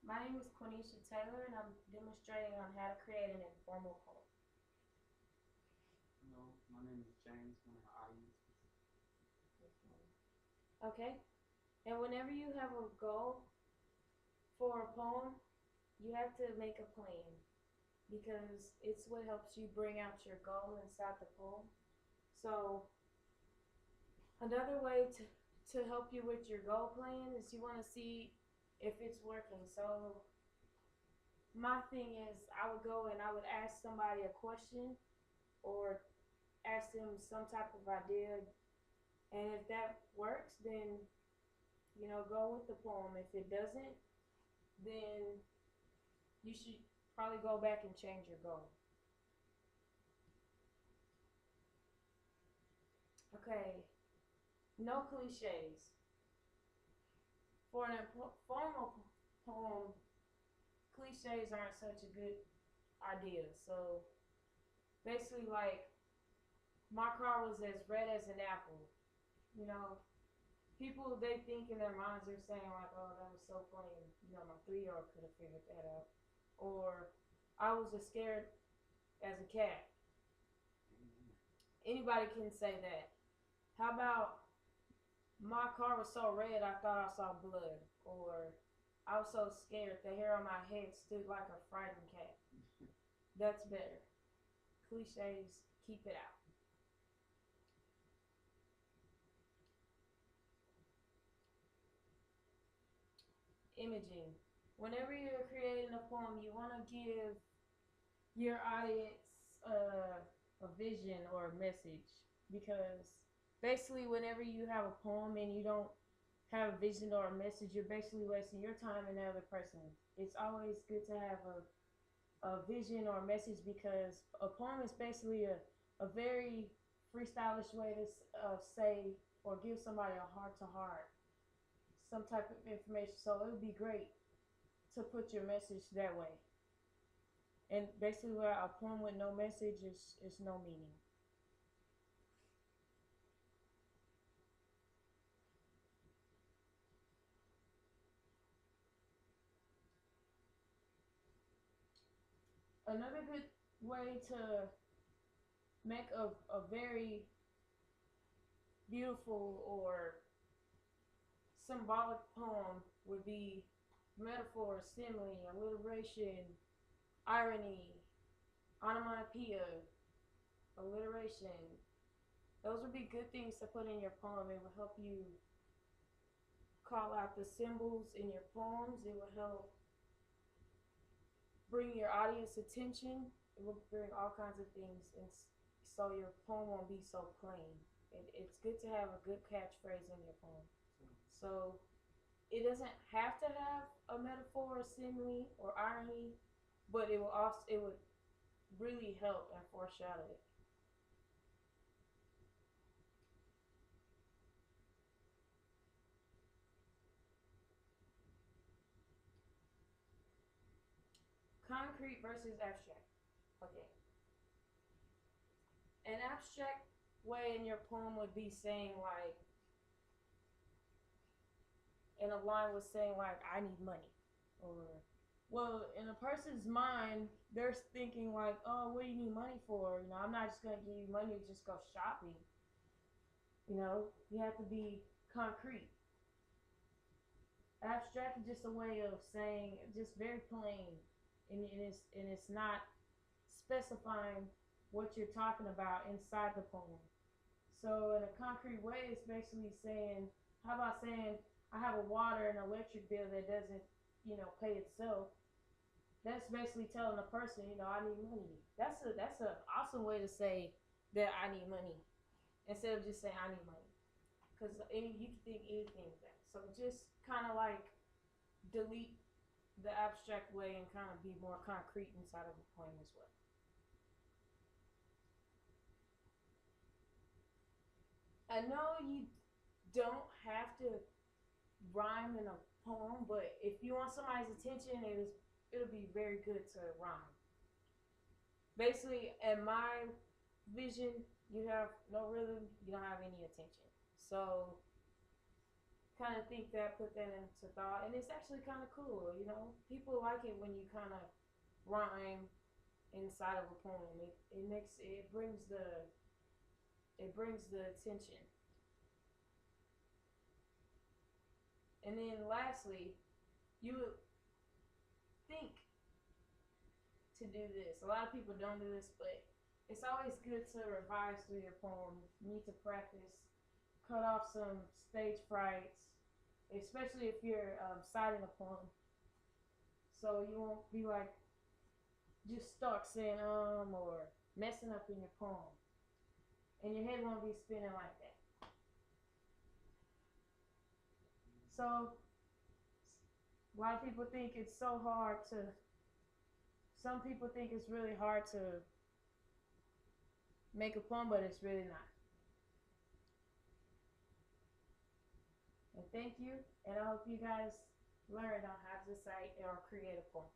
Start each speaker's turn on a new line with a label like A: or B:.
A: My name is Quenisha Taylor, and I'm demonstrating on how to create an informal poem.
B: Hello, my name is James. One of the audience.
A: Okay? And whenever you have a goal for a poem, you have to make a plan because it's what helps you bring out your goal inside the poem. So, another way to help you with your goal plan is you want to see if it's working. So, my thing is, I would go and I would ask somebody a question or ask them some type of idea. And if that works, then go with the poem. If it doesn't, then you should probably go back and change your goal. Okay, no cliches. For an informal poem, cliches aren't such a good idea. So basically, like, my car was as red as an apple. You know, people, they think in their minds, they're saying like, oh, that was so funny. My 3-year-old could have figured that out. Or I was as scared as a cat. Anybody can say that. How about my car was so red I thought I saw blood? Or I was so scared the hair on my head stood like a frightened cat. That's better. Cliches, keep it out. Imaging. Whenever you're creating a poem, you want to give your audience a vision or a message, because basically whenever you have a poem and you don't have a vision or a message, you're basically wasting your time and the other person's. It's always good to have a vision or a message, because a poem is basically a very freestylish way to say or give somebody a heart to heart, some type of information. So it would be great to put your message that way. And basically, where a poem with no message is no meaning. Another good way to make a very beautiful or symbolic poem would be metaphor, simile, alliteration, irony, onomatopoeia, alliteration. Those would be good things to put in your poem. It will help you call out the symbols in your poems. It will help bring your audience attention. It will bring all kinds of things, and so your poem won't be so plain. It's good to have a good catchphrase in your poem. So it doesn't have to have a metaphor, or simile, or irony, but it would really help and foreshadow it. Concrete versus abstract. Okay. An abstract way in your poem would be saying like, and a line was saying like, I need money, or well, in a person's mind, they're thinking like, oh, what do you need money for? I'm not just gonna give you money to just go shopping. You have to be concrete. Abstract is just a way of saying just very plain, and it's not specifying what you're talking about inside the poem. So in a concrete way, it's basically saying, how about saying, I have a water and electric bill that doesn't, pay itself. That's basically telling a person, I need money. That's a awesome way to say that I need money, instead of just saying I need money, because you can think anything with that. So just kind of like delete the abstract way and kind of be more concrete inside of a poem as well. I know you don't have to rhyme in a poem, but if you want somebody's attention, it'll be very good to rhyme. Basically, in my vision, you have no rhythm, you don't have any attention. So kind of think that, put that into thought, and it's actually kind of cool. You know, people like it when you kind of rhyme inside of a poem. It makes it brings the attention. And then lastly, you would think to do this. A lot of people don't do this, but it's always good to revise through your poem. You need to practice, cut off some stage frights, especially if you're citing a poem. So you won't be like just stuck saying or messing up in your poem. And your head won't be spinning like that. So a lot of people think it's so hard to, some people think it's really hard to make a poem, but it's really not. And thank you, and I hope you guys learned on how to cite or create a poem.